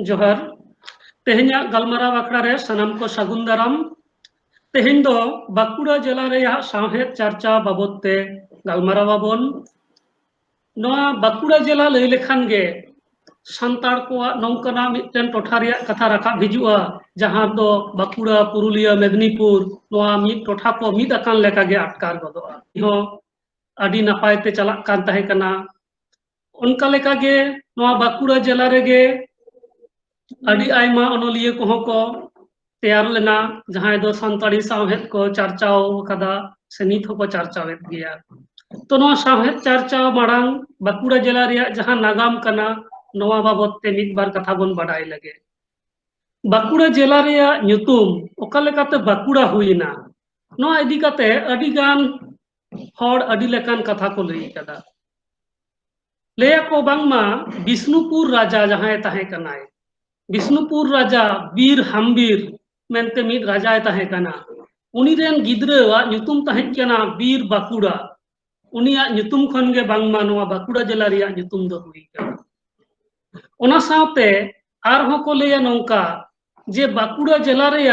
जोहार तेहेन्या गलमाराव आखड़ा रे सनाम को सागुन दाराम तेहेन दो बांकुड़ा जिला रेया साहेद चर्चा बाबद ते गलमारावाबन नोआ बांकुड़ा जिला लई लेखान गे सान्ताड़ कोआ नौकना मिटन टोठा रेया कथा राकाब हिजुआ जहां दो बांकुड़ा पुरुलिया मेदिनीपुर नोआ मिट टोठा को मिट अकान लेका गे अटकार गदोआ हो आदि नापाय ते चलाक कान ताहे कना उनका लेका गे नोआ बांकुड़ा जिला रेगे अड़ी आयमा अनोलिया को तैयार लेना जहां दो सान्ताड़ी साहेद को चर्चाओ कदा से नित को चर्चावेद गया तो नोआ साहेद चर्चा मांग बांकुड़ा जिला रे जहां नागाम कना नोआ बाबद ते मित बार कथा बन बाडाय लगे बांकुड़ा जिला रे ᱧᱩᱛᱩᱢ ओका लेकाते बांकुड़ा हुईना नोआ इदी काते अड़ी गान हर अड़ी लेकान कथा को लई कदा लेया को बांगमा विष्णुपुर राजा जहां ताहे कनाय विष्णुपुर राजा बीर हम्बीर मेनते मित राजा ताहे कना उनी रेन गिद्रा ᱧᱩᱛᱩᱢ ताहे कना बीर बांकुड़ा उनिया ᱧᱩᱛᱩᱢ खन गे बांगमा नोआ बांकुड़ा जिला रे ᱧᱩᱛᱩम दो हुई कना ओना सावते आरहों को लेया नौका जे बांकुड़ा जिला रे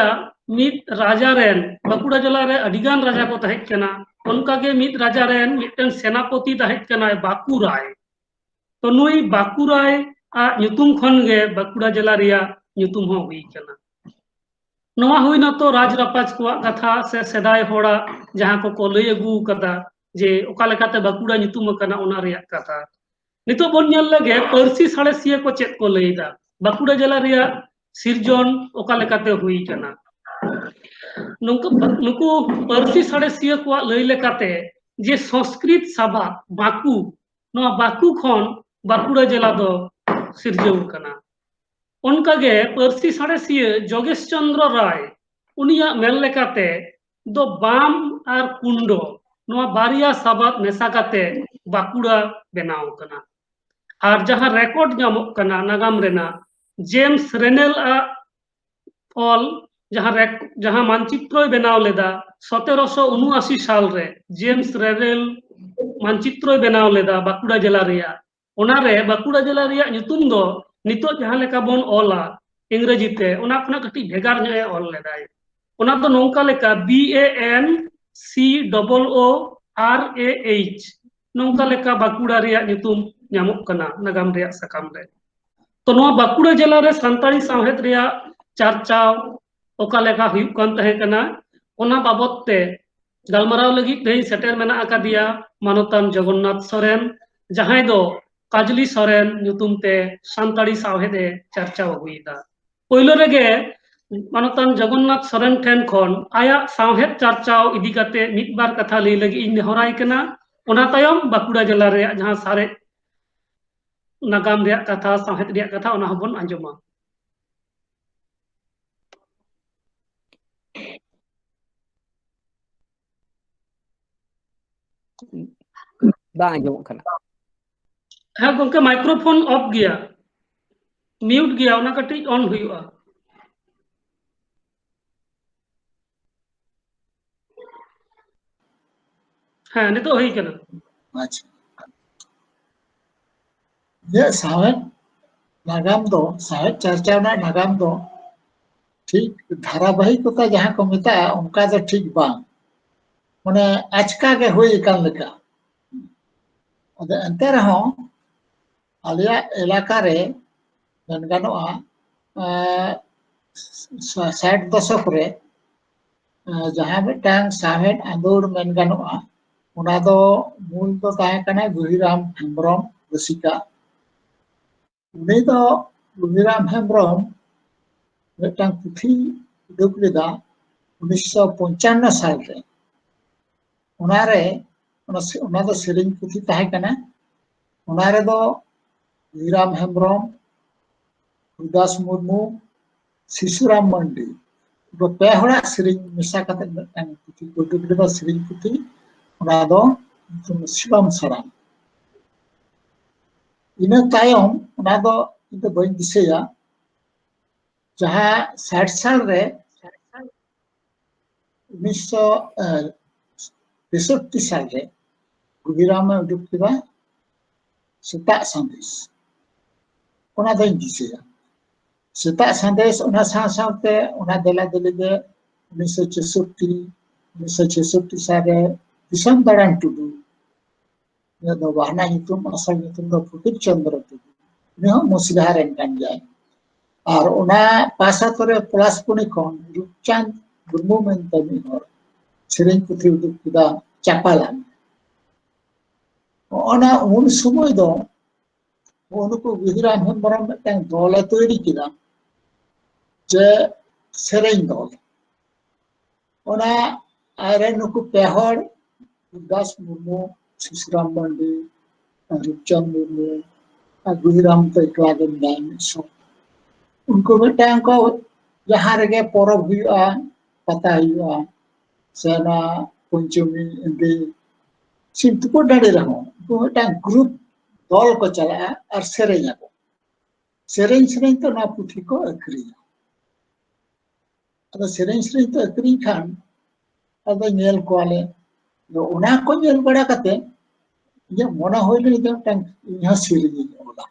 मित राजा रेन बांकुड़ा जिला रे अडिगान राजा को ताहे कना उनका गे मित राजा रेन मिटन सेनापति ताहे कना बांकुराय तो नुई बांकुराय आ ᱧᱩᱛᱩᱢ खन गे बांकुड़ा जिला रे ᱧᱩᱛᱩम हो हुई कना नोआ हुईना तो राज रापाज को कथा से सेदाय होड़ा जहां को लई अगू कदा जे ओका लेकाते बांकुड़ा ᱧᱩᱛᱩम कना ओना रे कथा नितो बोन नेल लगे पारसी साड़ेसिया को चेत को लईदा बांकुड़ा जिला रे सिरजन ओका लेकाते हुई कना नुकु पारसी साड़ेसिया को लई लेकाते जे संस्कृत सभा बाकू नोआ बाकू खन बांकुड़ा जिला दो सिरजव कना उनका गे पारसी साड़ेसिया जोगेश चंद्र राय उनिया मेल लेकाते दो बाम आर कुंडो नोआ बारिया सबाब मेसा काते बांकुड़ा बनाव कना और जहां रेकॉर्ड नामक कना नागाम रेना जेम्स रेनेल फल जहां मानचित्र बनाव लेदा 1779 साल रे जेम्स रेनेल मानचित्र बनाव लेदा बांकुड़ा जिला रे ओना रे बांकुड़ा जिला रे ᱧᱩᱛᱩᱢ दो नितो जहां लेका बोन ओला इंग्रेजी ते ओना खना कटी भेगार ने ओल लेदाय ओना तो नौका लेका BANCOORAH नौका लेका बांकुड़ा रे ᱧᱩᱛᱩᱢ ᱧᱟᱢᱚᱜ ᱠᱟᱱᱟ नागाम रे सकाम रे तो नोआ बांकुड़ा जिला रे सान्ताड़ी साहेद रे चर्चा ओका लेका हुयुग कान ताहे कना ओना बाबद ते गलमाराव लगी तेई सेटर मेना आकादिया मानतान जगन्नाथ सोरेन जहां दो काजली सोरेन ᱧᱩᱛᱩᱢ ते सान्ताड़ी साहेद चर्चा हुईदा पहिलो रेगे मानतान जगन्नाथ सोरेन ठेन खन आया साहेद चर्चा इदी काते मित बार कथा लई लगी इन नेहराय कना ओना तायम बांकुड़ा जिला रे जहां सारे नागाम रे कथा साहेद रे कथा ओना हबन आंजमा बा आंजमक कना हाँ गोंके माइक्रोफोन ऑफ गया म्यूट गया ओना कटी ऑन हुआ हाँ नितो हुई कना अच्छा ये साहेब नागाम दो साहेब चर्चा ना नागाम दो ठीक धारावाहिकता जहां को मिता उनका तो ठीक बा माने आचका के हुई कान लेका अदे अंते रहो आलिया इलाका रे मेन गानोआ 60 दशक रे जहां मिटांग साहेब आंदोड़ मेन गानोआ उना दो मूल तो ताहे कना गुहिराम हेम्ब्रम रसिका उनी दो गुहिराम हेम्ब्रम मिटांग पुथी उडुक लेदा 1955 साल रे उना रे उना दो सेरिंग पुथी ताहे कना उना रे दो गुहिराम हेम्ब्रम उदास मुर्मू शिशुराम मंडी दो पेहड़ा सेरिंग मिसा काते मिटांग पुथी उडुक लेदा सेरिंग पुथी उना दो शिवम सराम इना तायम उना दो इतो बई दिसेया जहां 60 साल रे 1963 साल रे गुहिराम उडुक लेदा सेता संदेश ओना दो दिसेया सेता संदेश उना साथे उना देला दिली गे 1966 साले दिसम दारान टुडू ने दो वाहना नितुम असल नितुम दो फुटिक चंद्र टुडू ने हो मुसलिहार एनकान जाय और उना पासा तोरे प्लस पुनी कोन रूपचांद गुरमु में तमी और सेरेन पुथी उदुक किदा चापालान ओना उन समय दो उनको विहिराम हेम्ब्रम मिदटां दले तैरी किदा जे सेरेन दल ओना आरे नुकु पेहर दास मुर्मू शिशराम मांडी रूपचंद मुर्मू विहिराम तैकला के नाम सो उनको मिदटां को जहां रगे परब हुआ पता हुआ सेना पंचमी इंदी सिंतुको डाड़ी रहो उनको मिदटां ग्रुप दल को चला और सेरेन को सेरेन सेरेन तो ना पुथी को अखरिया अदा सेरेन सेरेन तो अखरी खान अदा नेल कोले जो उना को नेल बड़ा कते ये मोना होइले जो टंग यहां सेरेन ओला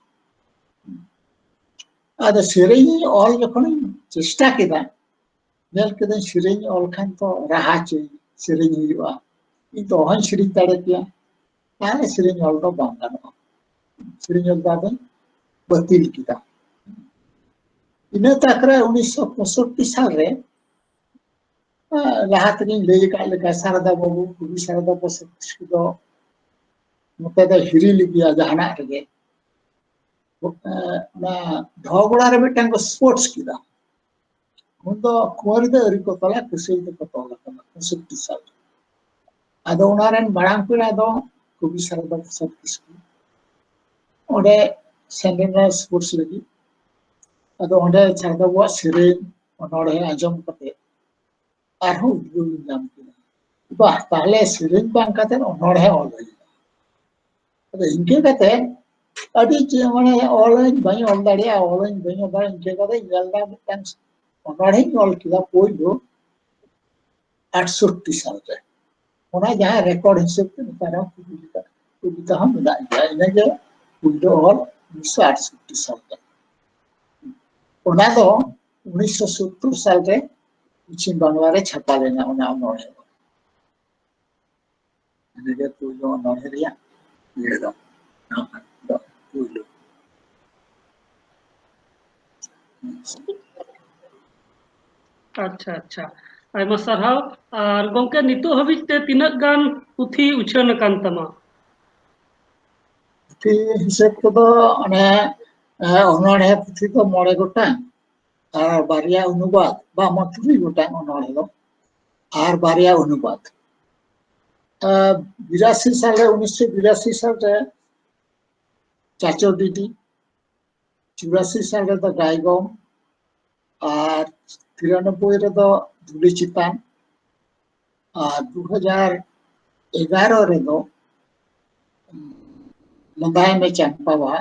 अदा सेरेन ऑल जखन चेष्टा केदा नेल केदा सेरेन ऑल खान तो राहा चे सेरेन हुआ इ तो हन श्री ताड़े किया ताले सेरेन ऑल तो बांगा सेरेन ऑल दादे बतिल किदा इने तकरे 1965 साल रे लाहातनी लेई का लेका सारदा बाबू कुबी सारदा पसक्स दो मते द हिरी लिगिया जहाना रगे ना ढोगड़ा रे मिटंग स्पोर्ट्स किदा हुंदो कुमारी द रिको तला कुसई द कतोला कना 65 साल आदो उनारन बड़ांग पिड़ा दो कुबी सारदा पसक्स ओडे सेंडेना स्पोर्ट्स लगी आदो ओडे सारदा वा सेरेन ओनोडे आजम कते आरहु उद्योग नाम किदा बा ताले सेरेन बांग कते ओनोडे ऑल अदो इनके कते अडी चे माने ऑनलाइन बाई ऑल दाड़िया ऑनलाइन बाई दाड़िया इनके कते यलदा मिदटां ओनोडे ऑल किदा पोइलो 68 साल रे ओना जहां रिकॉर्ड हिसाब ते तारा कुबिता हम मिला जाय इनके पुइलो ऑल 1968 साल रे ओना दो 1970 साल रे पश्चिम बांग्ला रे छापा लेना ओना ओनोडे इनके पुइलो ओनोडे रिया ये दो पुइलो अच्छा अच्छा आयमा सरहाव और गोंके नितो हबिज ते तिनक गान पुथी उछन कान तमा पुथी हिसाब को दो अने ओनोडे पुथी तो मोड़े गोटा और बारिया अनुवाद बा मतुरी गोटा ओनोडे दो और बारिया अनुवाद 82 साल 1982 साल रे चाचो दीदी 84 साल रे तो गायगम और 93 रे तो धुली चितान और 2011 रे दो लंगाई में चंपावा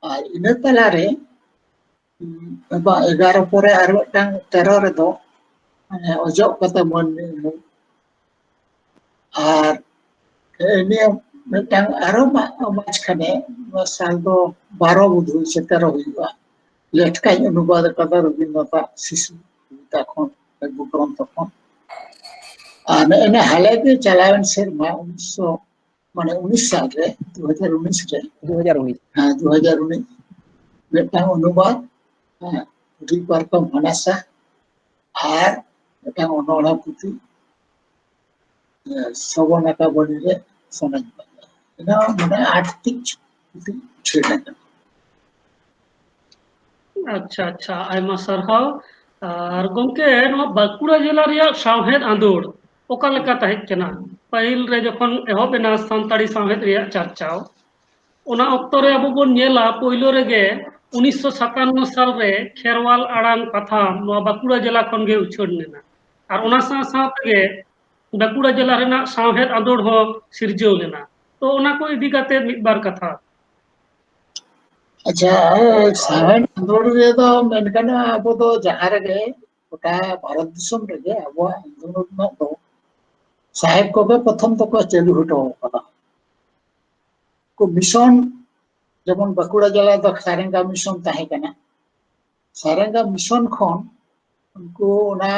और इन तला रे 11 परे और मिदटां 13 रे दो माने अजो कते मन और एनिया मिदटां आरो माच खाने साल दो 12 बुधु से 13 हुआ लेटकाई अनुवाद कदा रविन्द्रनाथ शिशु कविता खन बुकरंत खन और एने हाले के चलावन सेरमा 1900 माने 19 साल रे 2019 रे 2019 हां 2019 मिदटां अनुवाद हां रिपर को मनासा और मिदटां ओनोडा पुथी सबनाका बनी रे सनज इना माने आर्टिक पुथी छेड़ा अच्छा अच्छा आयमा सरहाव और गोंके नो बांकुड़ा जिला रिया सावहेद आंदोड़ ओका लेका तहेज केना पहिल रे जखन एहोबेना संताड़ी सावहेद रिया चर्चाव ओना ऑक्टो रे अबो बोन नेला पहिलो रेगे 1957 साल रे खेरवाल आड़ांग कथा नो बांकुड़ा जिला खन गे उछोड़ लेना और ओना साथ गे बांकुड़ा जिला रेना सावहेद आंदोड़ हो सिरजो लेना तो ओना को इदी काते मिद बार कथा अच्छा सावन आंदोलन रे तो मेनकन अब तो जहां रे गोटा भारत दिसम रे अब आंदोलन तो साहेब को प्रथम तो को चालू हटो कदा को मिशन जेमन बांकुड़ा जिला द सारेंगा मिशन ताहे कना सारेंगा मिशन खन उनको ना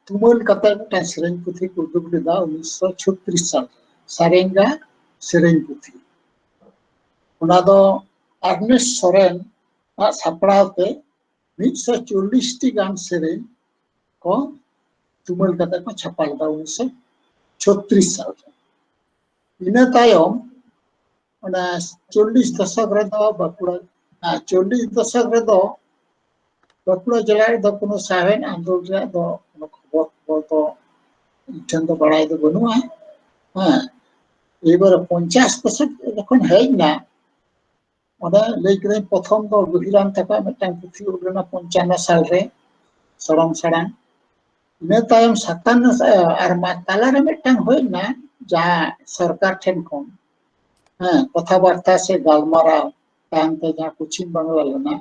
तुमल कते मिटन सेरेन पुथी को उदुग लेदा 1936 साल सारेंगा सेरेन पुथी उना दो आग्नेस सोरेन आ सापड़ाते 140 टी गान सेरेन को तुमल कते को छापा लेदा 1936 साल इना तायम उना 40 दशक रे दो बाकुड़ा 40 दशक रे दो बाकुड़ा जिला रे दो कोनो साहेन आंदोलन रे दो खबर तो इठन तो बड़ाई दो बनुआ हां एबार 50 दशक जखन हेना ओदा लेकरे प्रथम दो गुहिराम तका मिटान पुथी उडना 55 साल रे सड़म सड़ान इना तायम 57 आर मा ताला रे मिटान होइना जहां सरकार ठेन कोन हां कथाबार्ता से गालमारा तांते जहां पश्चिम बांग्ला लेना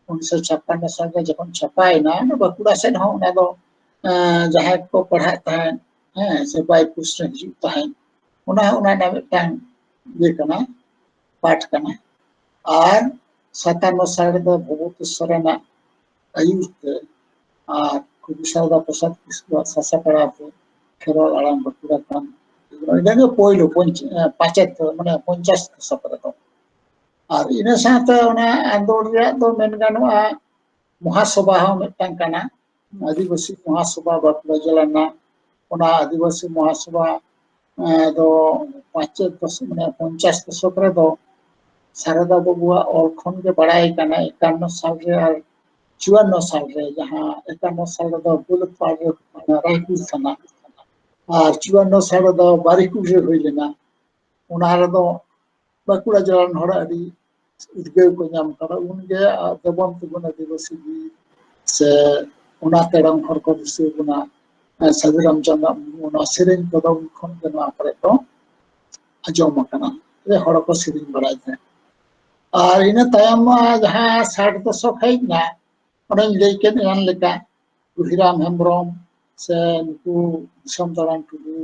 1956 साल में जखन छपायना बाकुड़ा से हो ना दो जहां को पढ़ा था हां से बाय पुष्ट हिजु था उना उना ना मिटान ये कना पाठ कना और 57 साल दो भगवती सरना आयुते और कुबिसादा प्रसाद किसको सासा पड़ाते खेरल आराम बाकुड़ा कान इदागे पोइलो 5 माने 50 दशक रे और इन साथे उना आंदोलन रे दो मेन गानुआ महासभा हो मिटान कना आदिवासी महासभा बाकुड़ा जिला ना उना आदिवासी महासभा दो 5 दशक माने 50 दशक रे दो सारदा बाबुआ और खन के बड़ाई कना 51 साल रे और 54 साल रे जहां 51 साल रे दो बुल पार रायपुर थाना और 54 साल दो बारिकुर रे होइलेना उना रे दो बाकुड़ा जिला हड़ अडी उद्गेव को नाम करा उनगे देवम तुगुन आदिवासी से उना तेरंग हर को दिसे गुना सदरम चंदा उना सेरेन कदम खन के ना परे तो अजम कना रे हड़ को सेरेन बड़ाई थे और इन तायम जहां 60 दशक हेना ओने लेके यान लेका गुहिराम हेम्ब्रम से नुकु समदरान टुडू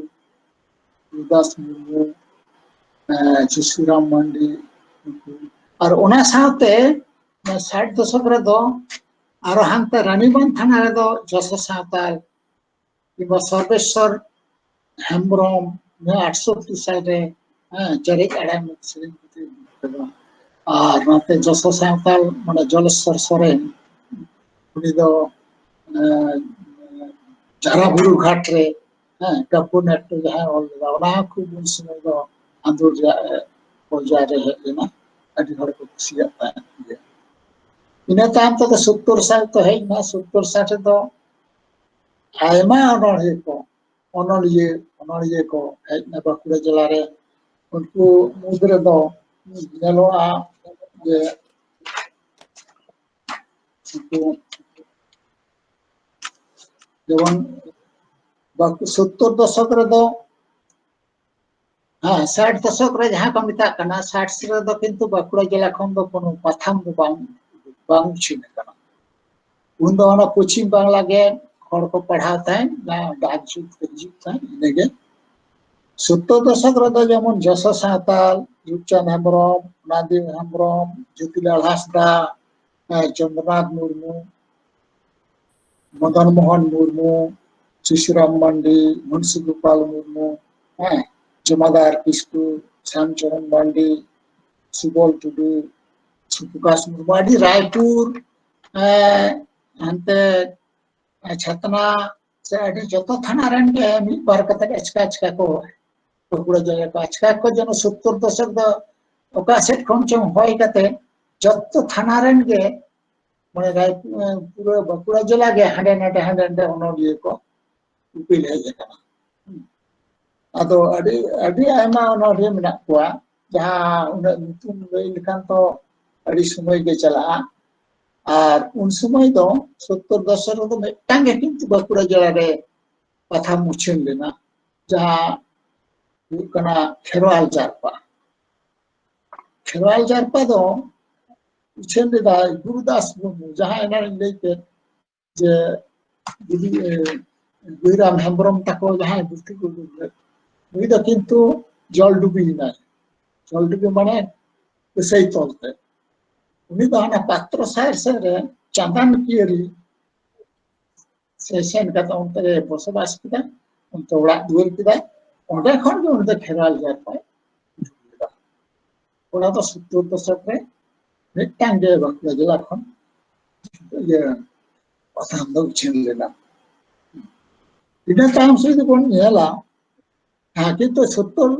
दास मुर्मू जुसुराम मंडी और ओना साथे 60 दशक रे दो आरो हानते रानीबंध थाना रे दो जस सावताल किबा सर्वेश्वर हेम्ब्रम ने 830 साल रे जरे आड़ा मुसलिम पुती और नाते जस सावताल माने जलेश्वर सोरेन उनी दो जाराबुरु घाट रे कपुनेट जहां ओना खूब उन समय दो आंदोलन पौजा रे हेना अडी हड़ को सियाता है इना ताम तो 70 साल तो है ना 70 साल तो आयमा अनलिए को हेना बाकुड़ा जिला रे उनको मुद्रे दो नेलोआ जे जवन 70 दशक रे दो हाँ 60 दशक रे जहां को मिता कना 60 रे दो किंतु बाकुड़ा जिला खन दो कोनो पाथाम दो बांग छिन कना उन दो ना पश्चिम बांग्ला के हड़ को पढ़ाता है ना डाकजुत है नेगे 70 दशक रे दो जेमन जस सावताल रूपचंद हेम्ब्रम नादिम हेम्ब्रम ज्योतिलाल हासदा चंद्रनाथ मुर्मू मदन मोहन मुर्मू शिशुराम मंडी मुंशी गोपाल मुर्मू जमादार किस्कू श्यामचरण मांडी सुबोल टुडू सुप्रकाश मुर्मू आदि रायपुर अंते छतना से आदि जतो थाना रन के मी बार कतक अचका को बाकुड़ा जिला को अचका को जन 70 दशक द ओका सेट खन चम होय कते जतो थाना रन के माने रायपुर पूरा बाकुड़ा जिला के हंडे नडे ओनलिए को उपिल है जका आदो अडी आयमा ओनरे मेना कोआ जहां उना नुतुम लई लेखान तो अडी समय के चला और उन समय दो 70 दशक रे दो मिटांग के किंतु बाकुड़ा जिला रे कथा मुछन लेना जहां कना खेरवाल जारपा दो उछन दा गुरुदास मुर्मू जहां एना लेके जे गुहिराम हेम्ब्रम तको जहां बुद्धि को उनी दो किंतु जल डुबी माने सही तलते उनी दो ना पात्र सार से रे चांदान कियरी सेशन कता उनते बसबास किदा उनते ओड़ा दुआर किदा ओंडे खन के उनते खेराल जाता है ओड़ा तो 70 दशक रे मिटांग गे बांकुड़ा जिला खन ये पथाम दो उछिन लेना इना ताम से तो कोन नेला हाकि तो 70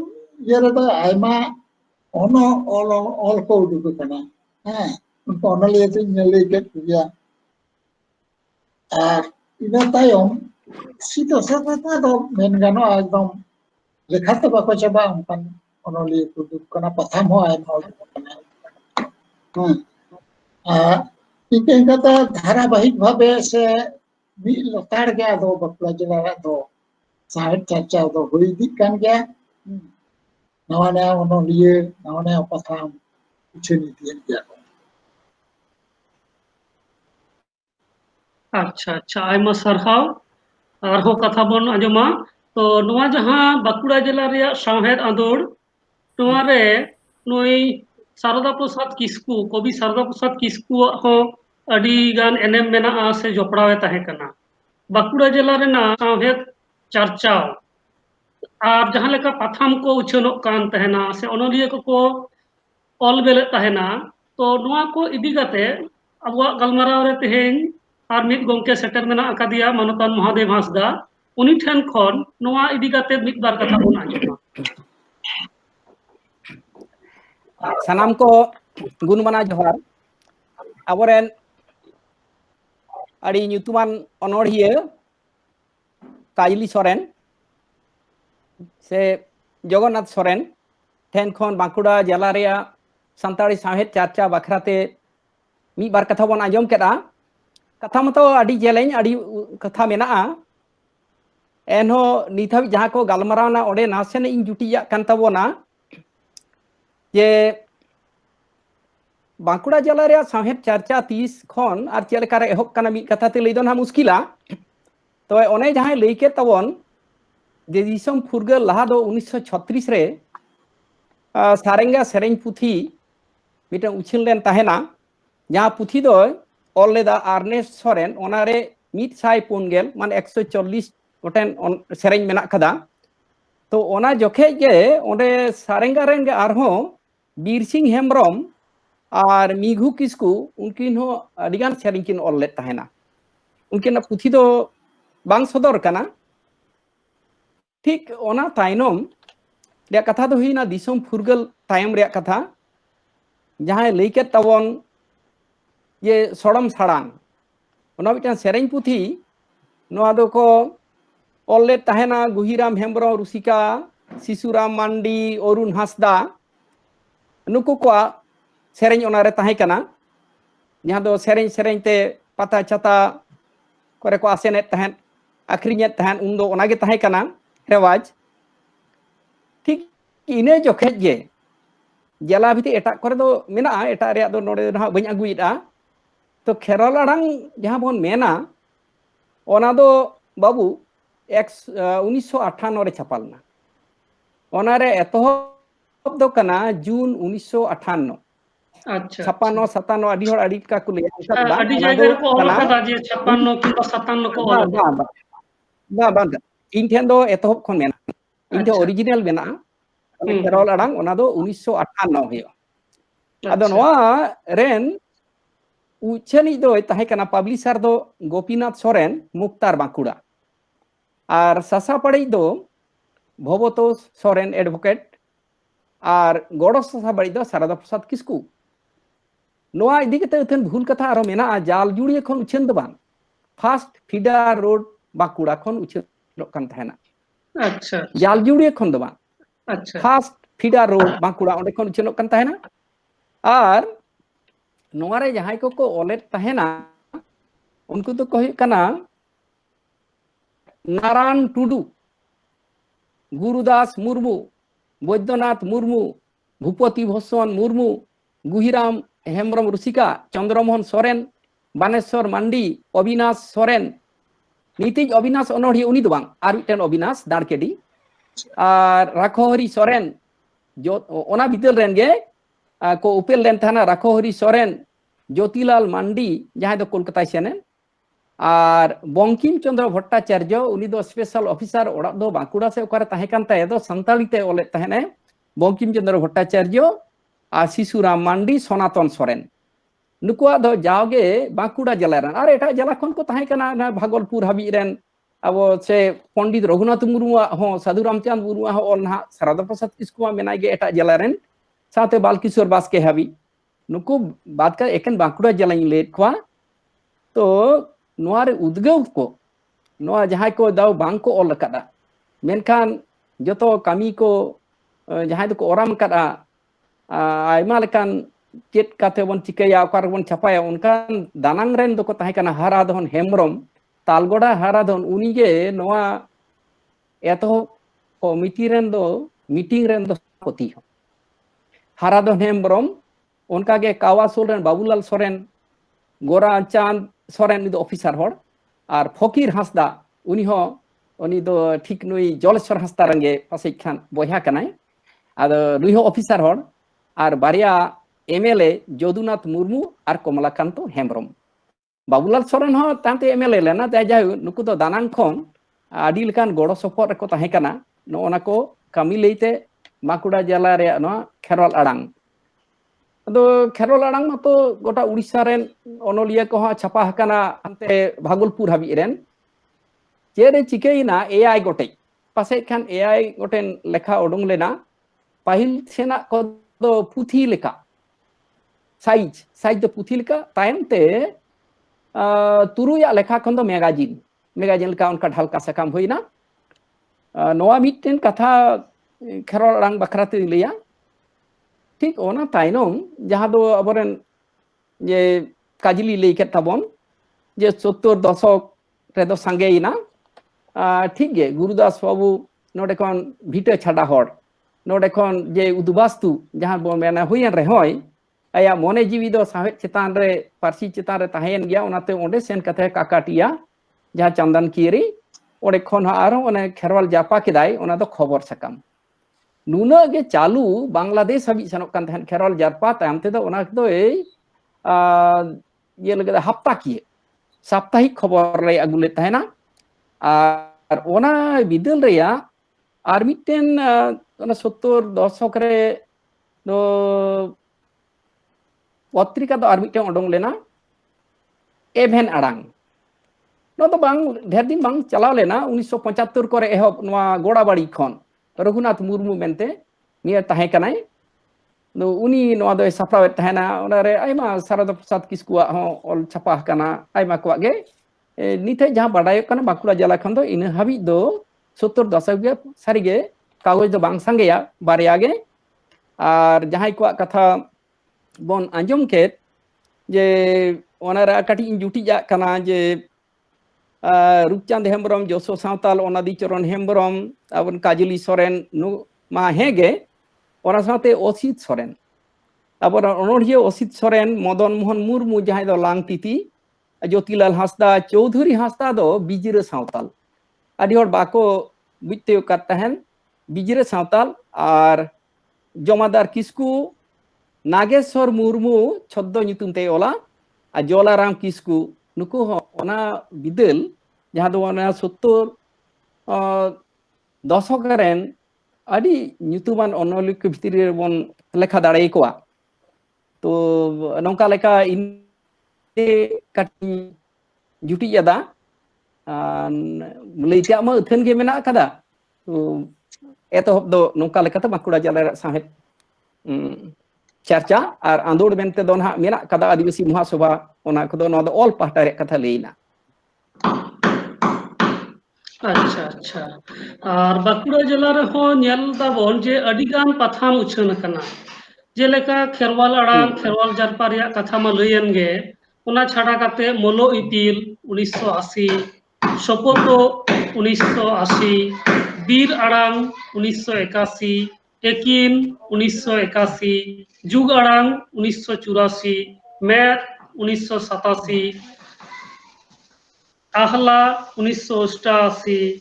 ये रे Aima ono all ko udu kana उनको only itu nyali ke dia ina tayom sito sapata do men gano ekdom lekha to bako chaba umpan only udu kana patham ho ay mau kana इनके कथा धारावाहिक भावे से मी लताड़ गया दो बकला जिला दो साहित्य चर्चा दो हुई दी कान गया नवाने ओनोलिए नवाने पथाम उछनी दिए गया अच्छा अच्छा आयमा सरहाव आरहो कथा बन आंजमा तो नोआ जहां बांकुड़ा जिला रे साहेद आंदोड़ नोआ रे नोई शारदा प्रसाद किस्कू कवि शारदा प्रसाद किस्कू हो अडी गान एनएम मेना से जोपड़ावे ताहे कना बांकुड़ा जिला रेना साहेद चर्चा और जहां लेका पाथाम को उछनोग कान तहना से ओनोलिया को ऑल बेले तहना तो नोआ को इदी गाते अबवा गलमाराव रे तेहेन और मिद गोंके सेटर मेना अकादिया मानतान महादेव हांसदा उनी ठेन खन नोआ इदी गाते मिद बार कथा बोन आंजमा सानाम को गुणमाना जोहार आबोरेन अड़ी ᱧᱩᱛᱩᱢᱟᱱ অনড়হিয়ে काजली सोरेन से जगन्नाथ सोरेन ठेन खन बांकुड़ा जिला रे सानताड़ी साहेद चर्चा बखराते मी बार कथा बन आंजम केदा कथा मतो अड़ी जेलें अड़ी कथा मेना एनहो नित हाबि जहां को गालमारावना ओडे नासेन इन जुटिया कान ताबोना जे बांकुड़ा जिला रे साहेद चर्चा 30 खन आर चेलकारे एहब काना मी कथा ते लैदो ना मुश्किला तो ओने जहां लैके ताबोन जे दिसम फुरगल लहा दो 1936 रे सारेंगा सेरेंग पुथी मिटन उछिल लेन ताहेना जहां पुथी दो ऑल लेदा आर्नेस्ट सोरेन ओनारे 140 मान 140 गोटेन सेरेंग मेना कदा तो ओना जोखे गे ओंडे सारेंगा रेन गे आरहो बीर सिंह हेम्ब्रम और मिघु किस्कू उनकिन हो अडिगान सेरेंग किन ऑल लेत ताहेना उनकिन पुथी दो बांग सदर कना ठीक ओना ताइनम रे कथा दो हुईना दिसम फुरगल तायम रे कथा जहां लैके ताबोन ये सड़म साड़ान ओना मिटन सेरेंग पुथी नोआ दो को ऑल तहना गुहिराम हेम्ब्रम रुसिका शिशुराम मांडी अरुण हांसदा नुकु को सेरेंग ओनारे ताहे कना जहां दो सेरेंग सेरेंग ते पता चता करे को आसेने तहन आखरिने तहन उन दो ओनागे ताहे कना रेवाज ठीक इने जोखे जे जला भिति एटा करे दो मेना एटा रे दो नोडे ना बኝ अगुइदा तो खेरल अड़ांग जहां बोन मेना ओना दो बाबू 1958 रे छापालना ओनारे एतहब दो कना जून 1958 अच्छा 56 57 अडी होड़ अडी का कुले अडी जायगा रे को ऑल कदा जे 56 किंबा 57 को ऑल बा इन ठेन दो एतहब खन मेना इन दो ओरिजिनल मेना खेरल अड़ांग ओना दो 1958 होयो अदो नोआ रेन उछनी दो ताहे कना पब्लिशर दो गोपीनाथ सोरेन मुक्तार बांकुड़ा और सासा पड़े दो भवतो सोरेन एडवोकेट और गड़ो सासा बड़ी दो शारदा प्रसाद किस्कू नोआ इदी कते उथन भूल कथा आरो मेना जाल जुड़िए खन उछन दो बान फास्ट फीडर रोड बांकुड़ा खन उछन कन थाना अच्छा जाल जुड़िए खन दो बान अच्छा फास्ट फीडर रोड बांकुड़ा ओंडे खन उछन कन थाना और नोआरे जहां को ओलेट तहना उनको तो कहि कना नारायण टुडू गुरुदास मुर्मू बैद्यनाथ मुर्मू भूपति भूषण मुर्मू गुहिराम हेम्ब्रम रुसिका चंद्रमोहन सोरेन बानेश्वर मांडी अविनाश सोरेन नीतिज अविनाश अनोढ़ी उनी दो बांग आर मिटन अविनाश दाड़केडी और राखोहरी सोरेन जो ओना भितर रेन गे को उपेल लेन थाना राखोहरी सोरेन ज्योतिलाल मांडी जहां दो कोलकाता सेने और बंकिम चंद्र भट्टाचार्य उनी दो स्पेशल ऑफिसर ओड़ा दो बांकुड़ा से ओकारे ताहे कान ताए दो संताली ते ओले तहने बंकिम चंद्र भट्टाचार्य और शिशुराम मांडी सनातन सोरेन नुकुआ दो जाओगे बांकुड़ा जिला रन और एटा जिला खन को ताहे काना ना भागलपुर हाबी रन अब से पंडित रघुनाथ मुर्मुआ हो साधु रामचंद्र मुर्मुआ हो और ना शारदा प्रसाद किस्कुआ मेनाय गे एटा जिला रन साथे बालकिशोर बास्के हाबी नुकु बात का एकन बांकुड़ा जिला लेट खवा तो नोआरे उद्गव को नोआ जहां को दाव बांग को ओल कदा मेनखान जतो कामी को जहां को ओराम कदा आयमा लेकान चेत काते बन चिकया ओकार बन छापाया उनकान दानांग रेन दो को ताहे काना हाराधन हेमब्रम तालगोड़ा हाराधन उनीगे नोआ एतो कमिटी रेन दो मीटिंग रेन दो पति हो हाराधन हेमब्रम उनका गे कावासोल रेन बाबूलाल सोरेन गोरा चांद सोरेन दो ऑफिसर होड़ और फकीर हांसदा उनी हो उनी दो ठीक नुई जलेश्वर हांसदा रंगे पासे खान बया कनाय आदो नुई हो ऑफिसर होड़ और बारिया एमएलए जदुनाथ मुर्मू और कमलाकांत हेमब्रम बाबूलाल सोरेन हो तांते एमएलए लेना ताय जाय नुकु दो दानांग खन आदि लेकान गड़ो सपोर्ट रको ताहे काना नोना को कामी लेते बांकुड़ा जिला रे नो खेरवाल आड़ांग तो खेरवाल आड़ांग तो गोटा उड़ीसा रेन ओनोलिया को छापा हकाना अंते भागलपुर हाबी रेन चेरे चिकेना एआई गोटे पासे खान एआई गोटेन लेखा ओडोंग लेना पाहिल सेना को दो पुथी लेखा साइज साइज दो पुथी लेखा तायमते तुरुया लेखा खन दो मैगजीन लेखा उनका ढालका सकाम होइना नोआ मिटन कथा खेरवाल आड़ांग बखराते लिया ठीक ओना ताइनम जहां दो अबरेन जे काजली लेके ताबन जे 70 दशक रेदो सांगेइना ठीक गे गुरुदास बाबू नोडे कोन भीटे छाडा हड़ नोडे कोन जे उदुबास्तु जहां बो मेना हुयन रे होय आया मोने जीवी दो साहेब चितान रे पारसी चितान रे ताहेन गया ओनाते ओंडे सेन कथे काकाटिया जहां चंदन कीरी ओडे खन आरो ओने खेरवाल जापा केदाय ओना दो खबर सकम नुना गे चालू बांग्लादेश हाबी सनक कान तहन खेरवाल जारपा तायमते दो ओना दो ये लगे हफ्ता किए साप्ताहिक खबर रे अगुले तहना और ओना बिदल रेया और मिटेन ओना 70 दशक रे दो पत्रिका दो और मिटेन ओडोंग लेना एभेन आड़ांग नो तो बांग ढेर दिन बांग चलाव लेना 1975 करे एहब नोआ गोड़ाबाड़ी खन रघुनाथ मुर्मू मेनते निया ताहे कनाय नो उनी नोआ दो साफराव तहना ओनारे आइमा शारदा प्रसाद किस्कुआ हो ऑल छापा कना आइमा को गे निते जहां बाडाय कना बांकुड़ा जिला खन दो इन हाबी दो 70 दशक गे सारी गे कागज दो बांग संगेया बारिया गे और जहां को कथा बन आंजम के जे ओनारा काटी जुटी जा कना जे रूपचांद हेमब्रम जोसो सावताल ओनादी चरण हेमब्रम अब काजली सोरेन नु मा हेगे ओना साथे असित सोरेन अब अनोढ़िया असित सोरेन मदन मोहन मुर्मू जहां दो लांग तिथि ज्योतिलाल हांसदा चौधरी हांसदा दो बिजिरे सावताल आदि हर बाको बुझते तहन बिजिरे सावताल और जमादार किस्कू नागेश्वर मुर्मू छद्दो नितुम ते ओला और जोलाराम किस्कू नुकु ओना बिदल जहां दो ओना 70 दशक रेन आदि ᱧᱩᱛᱩᱢᱟᱱ ᱚᱱᱚᱞᱤᱭᱟᱹ ᱠᱚ ᱵᱷᱤᱛᱨᱤ ᱨᱮᱵᱚᱱ ᱞᱮᱠᱷᱟ ᱫᱟᱲᱮ ᱠᱚᱣᱟ तो नौका लेका इन काटी जुटी जादा लैते मा अथन गे मेना कदा तो एतहब दो नौका लेका बांकुड़ा जिला साहेब चर्चा और आंदोड़ मेनते दो ना मेना कदा आदिवासी महासभा ओना को दो ऑल पार्टा रे कथा लेना अच्छा अच्छा और बांकुड़ा जिला रे हो नेल दाबन जे अडिगान पाथाम उछन कना जेलेका खेरवाल आड़ांग खेरवाल जारपा रिया कथा मा लयन गे ओना छाड़ा काते मोलो इपिल 1980 सपोतो 1980 बीर आड़ांग 1981 एकिन 1981 जुग आड़ांग 1984 मैथ 1987 आहला 1988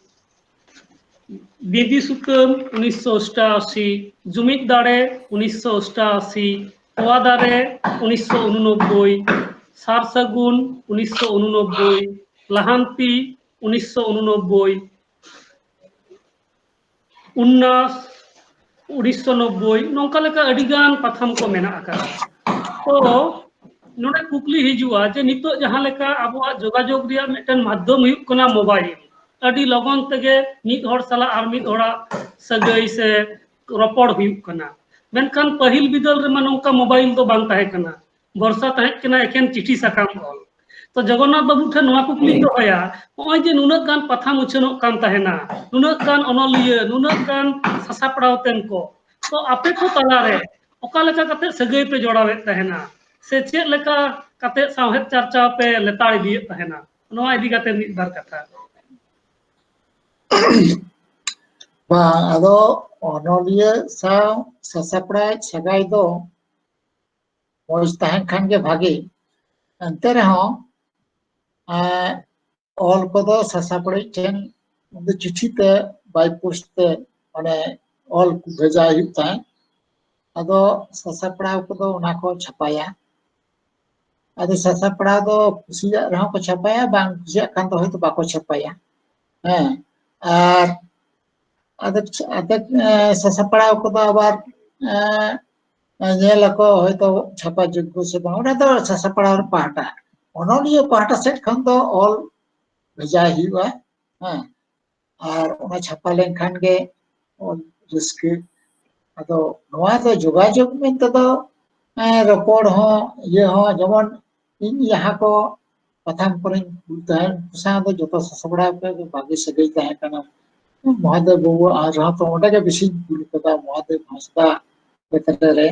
बेदी सुकम 1988 जुमित दाड़े 1988 तोवा दारे 1989, सार सगुन 1989, लाहांती 1989, उन्नास 1990 नौका लेका अडिगान पथम को मेना आका तो नोडे कुकली हिजुआ जे नितो जहां लेका आबो जोगाजोग रिया मिटन माध्यम हुयुक कना मोबाइल अडी लगन तेगे मिद हर साला आर मिद हरा सगई से रपड़ हुयुक कना मेनखान पहिल बिदल रे नौका मोबाइल तो बांग ताहे कना वर्षा ताहे कना एकेन चिठी साकाम ऑल तो जगन्नाथ बाबू ठे नोआ कुकली दोया ओय जे नुनक गान पथा मुछनोक कान ताहेना नुनक गान अनलिया नुनक गान सासापड़ाव तेन को तो आपे को तलारे ओका लेका कते सगई पे जोड़ावेत ताहेना से चेक लेका कते सावहेद चर्चा पे लेताड़ इदियेत ताहेना नोआ इदि कते मिद बार कथा bang ado onolia saw sasaprai sagai do moj tahen khan ge bhagi ante reho ol kodo sasaprai chen undi chithi te by post te mane ol bheja huyuk tahe ado sasaprai kodo ona ko chapaya ado sasaprai do kusiya reho ko chapaya bang kusiya kan do hoyto bako chapaya ar adek sasaprai kodo abar nyel ako hoyto chapa joggo se bang ona do sasaprai pahata onoliya pahata set khan do ol bheja huyuga ar ona chapa len khan ge ol riske ado noa do jogajog mente do ropor ho ye ho jemon इन यहाँ को पथाम करें उदाहरण साथ जो ससबड़ा पे बाकी सगई ताहे कना महादेव बाबू आ रहा तो ओटा के बिसी गुलकता महादेव भाषा बेतरे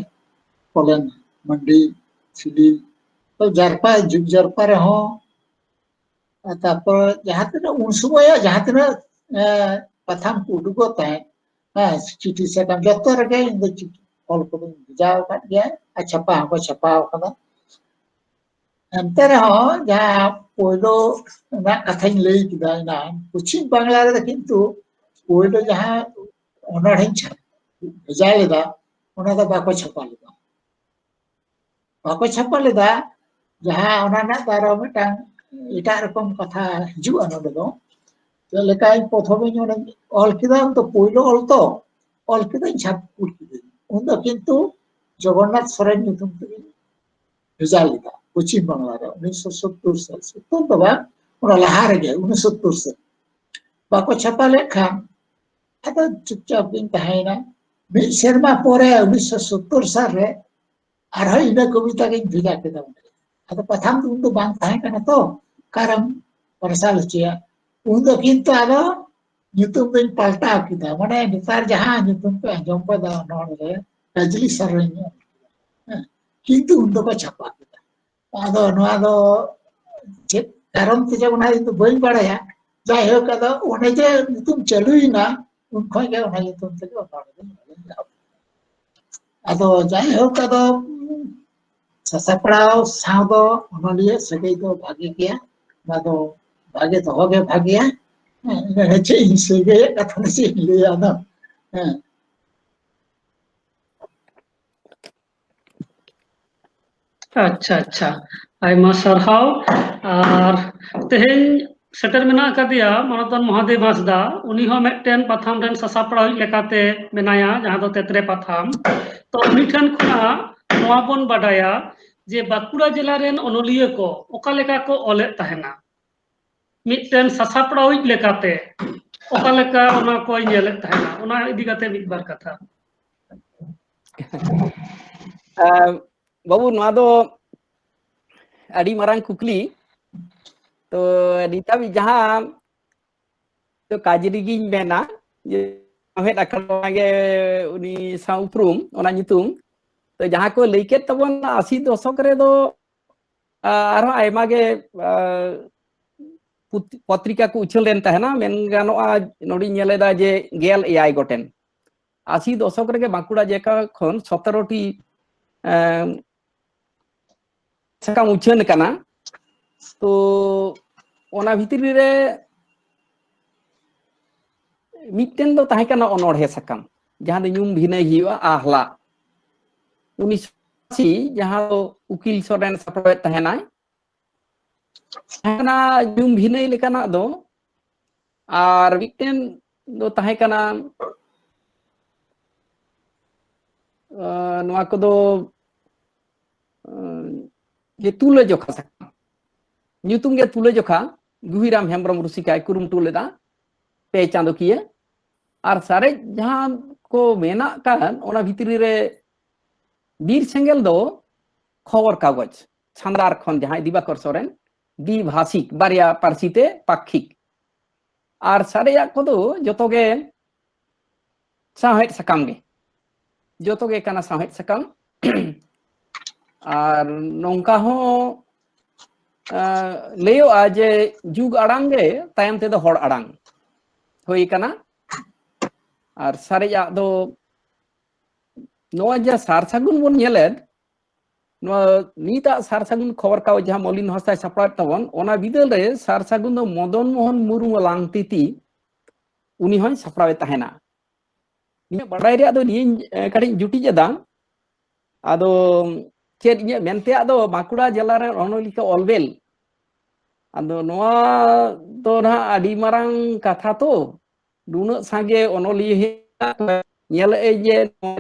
कोलन मंडी सिली तो जरपा जुग जरपा रहो तापर जहाँ तक उन समय जहाँ तक पथाम उडुगो ताहे चिठी से काम जत्तो रगे इन कॉल को जाओ काट गया छपा हमको छपा कना ante reho ja poilo na kathany lei kida na puchim bangla re kintu poilo jaha onarhin cha bhejai leda ona da bako chapa leda jaha ona na daro mitang eta rokom katha hiju anodo do lekai prothome ona ol kida to poilo ol kida chap put kida onda kintu Jagannath Soren nyutum te bhejai leda पश्चिम बांग्ला 1970 साल से तो बाबा उना लहार गए 1970 से बाको छपा लेखान आता चुपचाप दिन तहाइना मिद सेरमा परे 1970 साल रे आरो इना कविता के भिजा के दम आता प्रथम उन तो बांग ताहे कना तो कारम परसाल चिया उन तो किंतु आरो nyutum दिन पाल्टा किदा माने नितार जहां nyutum पे अंजम पदा नोन रे कजली सरन्य किंतु उन तो छपा ado noa do che karon te jagona itu bain badaya jai ho kada one je tum chaluina un khoi ge ona tum te ko ado jai ho kada sasapra sao do onoliye sagai do bhagi kia na do bhage to hoge bhagia ne che insege katha se liya na अच्छा अच्छा आयमा सरहाव और तेहेन shutter मेना कदिया मानतन महादेव हांसदा उनी हो मेटेन पथाम run ससापड़ा लेकाते मेनाया जहां दो तेतरे पथाम तो उनी ठन खुना नोआ बन बाडाया जे बाकुड़ा जिला रेन अनलिया को ओका लेका को ओले तहेना मिटेन ससापड़ा लेकाते ओका लेका ओना को नेले तहेना ओना इदि काते मिद बार कथा बाबू नोआ दो अड़ी मारंग कुकली तो नीता भी जहां तो काजरी गी मेना ये हेड अकल गे उनी साउप्रुम ओना नितुम तो जहां को लेके तबन 80 दशक रे दो आरो आयमा गे पत्रिका को उछल रेन ताहेना मेन गानोआ नोडी नेलेदा जे गेल एआई गोटेन 80 दशक रे बांकुड़ा जेका खन 17 टी सकाम उछन कना तो ओना भितरी रे मिटेन दो ताहे कना अनोढ़े सकाम जहां दो ᱧᱩᱢ भिनय हिवा आहला 19 si jahang do ukil soren saprawet tahenai hana jum bhinai lekana do ar miten do tahe kana noa kodo je tula jokha sakam nyutum ge tula jokha Guhiram Hembrom Rusika kurum tuleda pe chandokiya ar sare jahan ko menak kan ona bhitri re bir sengel do khobor kagoj chandar khon jahan Dibakor Soren Dibhasik barya parsite pakhik ar sare yak kodo jotoge sahet sakam ge jotoge kana sahet sakam ar nongka ho leyo aje jug arang ge tayam te do hor arang hoi kana ar sare yak do noa ja sar sagun bon nyeled noa nita sar sagun khobor kaw jaha Molin Hostai saprat tabon ona bidal re sar sagun do Modon Mohan Murmu Langtiti uni hoy saprawe tahena ni badai re ado ni kadi juti jada ado ched inya mente ado Bakura jela re onolika olbel ado noa do na adi marang katha to duno sage onoli nyel je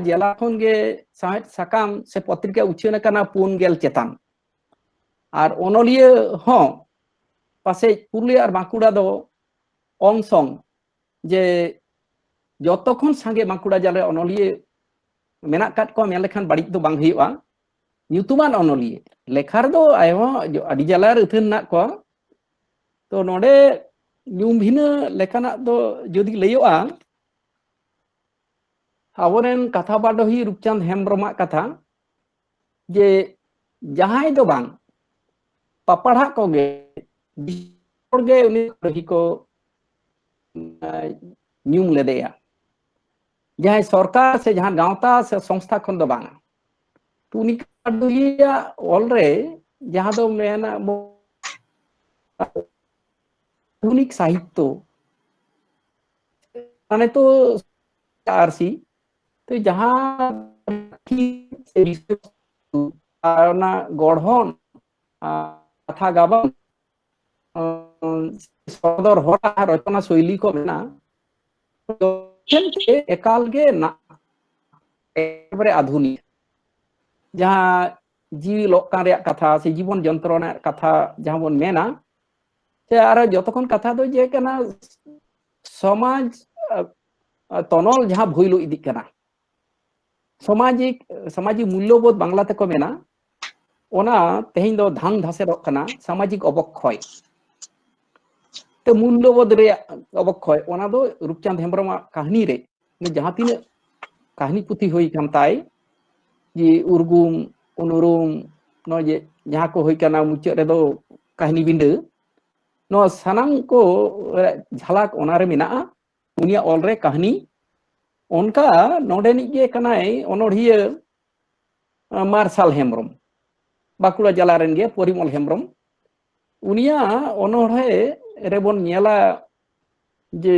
jela khon ge sahet sakam se potrika uchena kana pun gel chetan ar onoliye ho pase Purulia ar Bakura do ongsong je jotokhon sange Bakura jale onoliye menak kat ko mel lekhan badik do bang huyuga nyutuman onoliye lekhar do ayo adi jala reuthen nak ko to node nyum bhina lekana do jodi leyoa aboren katha badohi Rupchand Hembroma katha je jahai do bang papadha ko ge ge uni ko nyum ledeya jahai sarkar se jahan gawta se সংস্থা khon do bang tuni kaduya olre jaha do mena unik sahityo mane to arsi to jaha na gorhon katha gaban sodor hora rachona শৈলী ko mena ekal ge na ekbare adhunik jaha jiwi lokkan reyak katha se jibon jontrona katha jaha bon mena se ara jotokon katha do je kana samaj tonol jaha bhoilo idik kana samajik mulyobodh bangla te ko mena ona tehin do dhang dhaserok kana samajik obokhoy te mulyobodh re obokhoy ona do Rupchand Hembroma kahani re jaha tina kahani puthi hoi kan tai ji urgum unurum no je jaha ko hoi kana muchet re do kahani binda no sanam ko jhalak onare menaa unia olre kahani onka nodeni ge kanai onodhiya Marshal Hembrom Bakura jala ren ge Porimol Hembrom unia onodhe rebon nyela je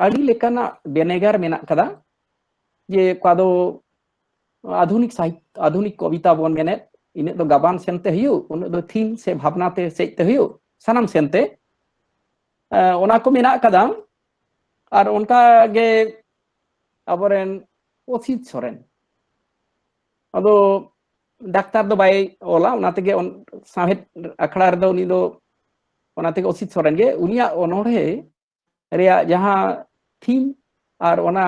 adi lekana benegar menak kada je kado adhunik sahit adhunik kobita bon menet ine do gaban sente hiu une do theme se bhabna te seite hiu sanam sente ona ko menak kada ar onka ge aboren Osit Soren ado daktar do bay ola ona tege sahet akhड़ा re do uni do ona tege Osit Soren ge unia onodhe reya jaha theme ar ona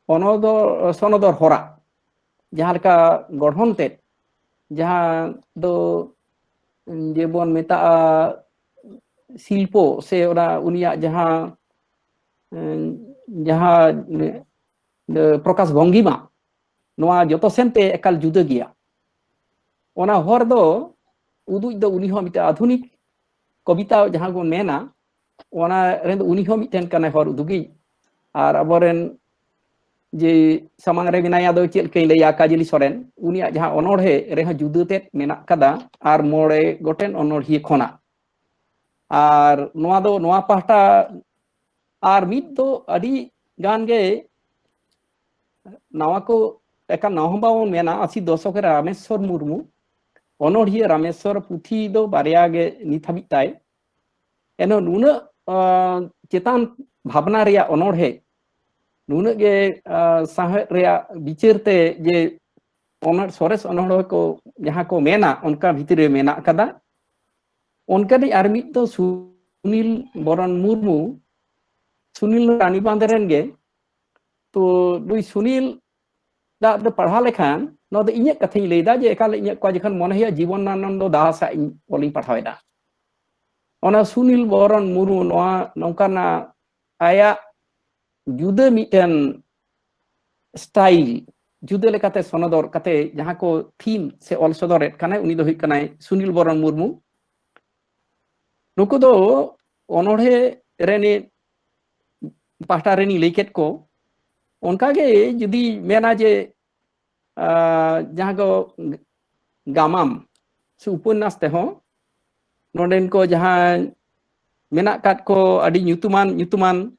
onodo sonodor hora jaha leka gorhon te jaha do jebon meta silpo se ona unia jaha Prakash Bhongima noa joto sente ekal juda giya ona hor do uduj do uni ho mita adhunik kobita jaha gon mena ona ren uni ho miten kana hor udugi ar aboren je samang re binaya do chel kei leya Kajili Soren unia jaha onodhe reha juda tet menak kada ar more goten onodhi khona ar noa do noa pahta ar mit do adi gan ge nawa ko एका नहबावन मेना 80 दशक रामेश्वर मुर्मू अनोढ़िया रामेश्वर पुथी दो बारिया गे नित हाबिज ताय एनो नुना चेतान भावना रेया अनोढ़े नुना गे साहेब रेया बिचारते जे ओनर सोरेस अनोढ़ को जहाँ को मेना उनका भीतर मेना कदा उनका दी आर्मी तो सुनील बरन मुर्मू सुनील रानी बांधरेन गे तो दुई सुनील दा पढ़ा लेखान नो दो इᱧ कथाई लेदा जे एकाल इᱧ को जखन मन है जीवनानंद दाह सा ओलिं पढ़ावेदा ओना सुनील बरन मुर्मू नोआ नौकाना आया जुदा मिटन स्टाइल जुदा लेकाते सनदर काते जहाँ को थीम से ऑल सदर कनाय उनी दो कनाय सुनील बरन मुर्मू नुको दो अनोढ़े रेनी पाहटा रेनी लेकेट को उनका गे जुदी मेना जे जहाँ को गामाम से उपन्यास ते हो नोडेन को जहाँ मेना काट को अडी ᱧᱩᱛᱩᱢᱟᱱ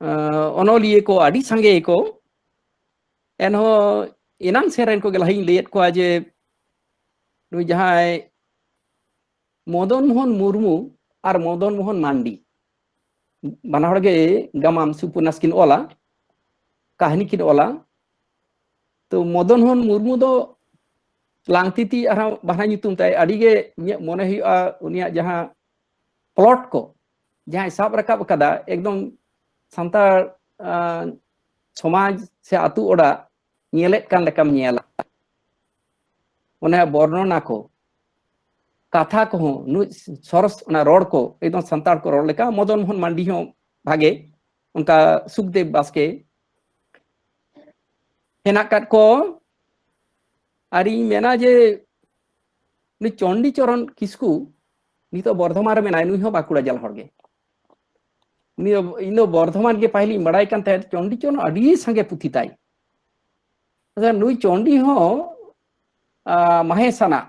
अनोलिये को अडी संगे को एनहो इनान सेरेन को गलाही लेट को जे नुई जहाँ मदन मोहन मुर्मू और मदन मोहन मांडी बाना हड़ गे गामाम से उपन्यास किन ओला कहानी किन ओला तो मदन मोहन मुर्मू दो लांगतीती आरा बाना ᱧᱩᱛᱩᱢ ताय अडिगे मने हुआ उनिया जहाँ प्लॉट को जहाँ साब रकाब कदा एकदम सांतार समाज से आतु ओड़ा नेलेट कान लेकाम नेला उन्हें वर्णना को कथा को नु सरस ना रोड को एकदम सांतार को रोड लेका मदन मोहन मांडी हो भागे उनका सुखदेव बास्के हेनाकाट को आरी मेना जे नि चंडी चरण किसकू नितो बर्धमान मेना नुई हो बाकुड़ा जल हड़गे इन बर्धमान के पहली बड़ाई कान ते चंडी चरण अडी संगे पुथी ताई नुई चंडी हो महेशाना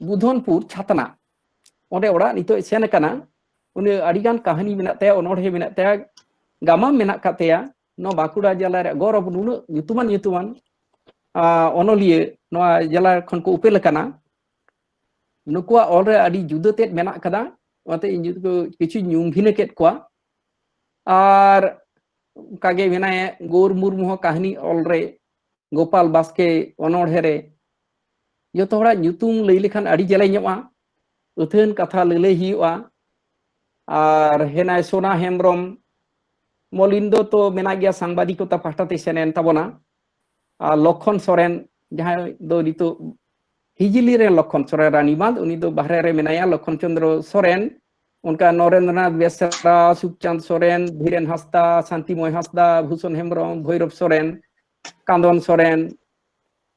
बुधनपुर छातना ओडे ओड़ा नितो सेन कना उनी अडिगान कहानी मेना ते अनोढ़े मेना ते गामाम मेना कातेया नो बाकुड़ा जला रे गौरव नुनु ᱧᱩᱛᱩᱢᱟᱱ अनोलिये नोआ जला खन को उपेल कना नुकुआ ऑल रे अडी जुदा तेत मेना कदा ओते इन को किछु ᱧᱩᱢ भिने केत कोआ आर कागे मेनाय गौर मुर्मू हो कहानी ऑल रे गोपाल बास्के अनोढ़े रे जो थोड़ा ᱧᱩᱛᱩᱢ लई लेखान अडी जले ᱧᱚᱜᱼᱟ उथेन कथा लले हियुआ आर हेनाय सोना हेम्ब्रम मलिंदो तो मेना गया सांबादिकता पाहटाते सेनेन ताबोना लखन सोरेन जहाँ दो नितो हिजिली रे लखन सोरेन रानीबांध उनी दो बाहरे रे मेनाया लखन चंद्र सोरेन उनका नरेंद्रनाथ बेसरा सुखचांद सोरेन धीरेन हांसदा शांतिमय हांसदा भूषण हेम्ब्रम भैरव सोरेन कांदन सोरेन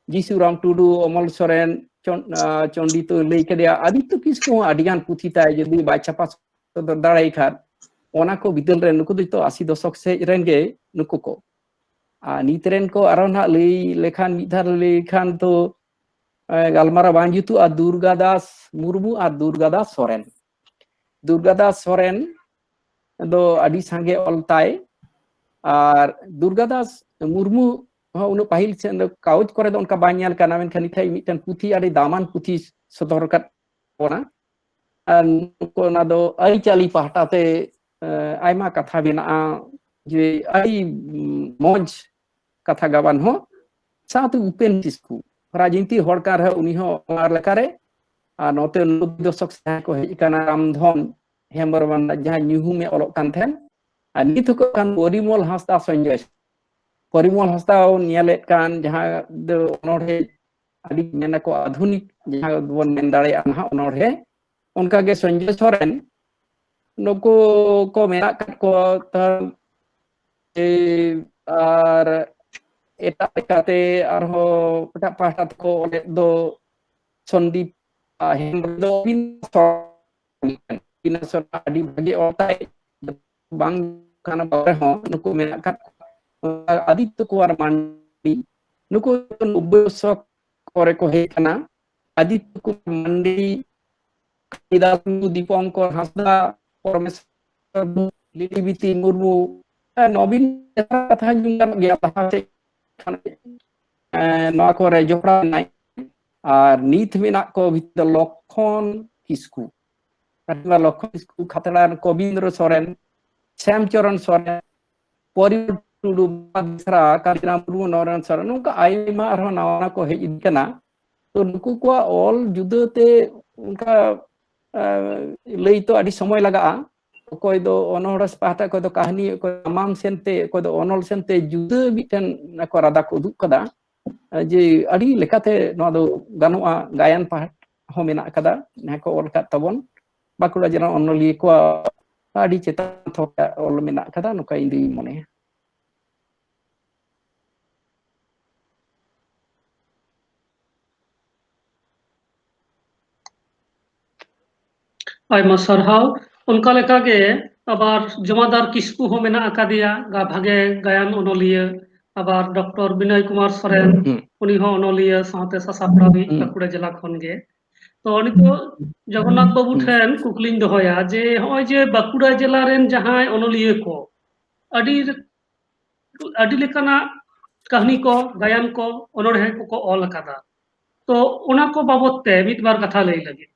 जीसुराम टुडू अमल सोरेन चंडी तो लई केदिया आदित्य किसको अडिगान पुथी ताय जदि बाय छापा सदर दाड़ाई खार ओना को बिदल रे नुको तो 80 दशक से रेन गे नुको को नीतरेन को आरोन हा लई लेखान मिधार लेखान तो गालमारा बांजुतु आ दुर्गादास मुर्मू आ दुर्गादास सोरेन दो अडी संगे ऑलताय और दुर्गादास मुर्मू उन पाहिल से कागज करे उनका बाnyal kana मेनखान इथाय मिटन पुथी आडी दामान पुथी सदर कत ओना को ना दो आई चाली पाहटाते आयमा कथा बिना जे आई मौज कथा गावान हो साथ उपेन किसकू राजनीति हड़कार है उनी हो मार लकारे आ नोते दशक से को हेज काना रामधन हेम्ब्रम जहां न्यूहू में ऑलोक कान थेन आ नित को कान परिमल हांसदा संजय परिमल हांसदा नियले कान जहां दो अनोढ़े आदि मेना को आधुनिक जहां बोन मेन दाड़े अनहा अनोढ़े उनका के संजय सोरेन नको को मेना को और एटा लेकाते आरहो पटा पाहटा को ओले दो संदीप हेम्ब्रम बिना सोना अडी भागे ओताय बांग काना बारे हो नुको मेना का आदित्य कुमार मांडी नुको 90 करे को हे कना आदित्य कुमार मांडी दीपंकर हांसदा परमेश्वर लिलिबिती मुर्मू नवीन कथा जुंगान गया नवा कोरे जोपड़ा नाय और नीत मेना को भीतर लक्षण किस्कू लक्षण किस्कू खतरा कविंद्र सोरेन श्यामचरण सोरेन परिवर टुडू बादरा कालिना मुर्मू नरेन सोरेन उनका आयमा आरो नवा को हेज इदिकना तो नुकु को ऑल जुदते उनका लई तो आदि समय लगा कोई दो अनोरस पाहता कोई दो कहानी कोई तमाम सेनते कोई दो अनोल सेनते जुदा मिटन को रादा को उदुग कदा जे अड़ी लेकाते नवा दो गानुआ गायन पाठ हो मेना कदा ना को ऑल का तबन बाकुड़ा जना अनोली को आदि चेतन थोका ऑल मेना कदा नुका इंदी मने आयमा सरहाव उनका लेका गे आबार जमादार किस्कू हो मेना अकादिया भागे गायन अनलिया आबार डॉक्टर विनय कुमार सोरेन उनी हो अनलिया साथे सासापड़ावी बाकुड़ा जिला खन गे तो नितो जगन्नाथ बाबू ठेन कुकलिन दोहया जे होय जे बाकुड़ा जिला रेन जहां अनलिया को अडी अडी लेकाना कहानी को गायन को अनोढ़े को ऑल अकादा तो उना को बाबत ते मित बार कथा लई लगे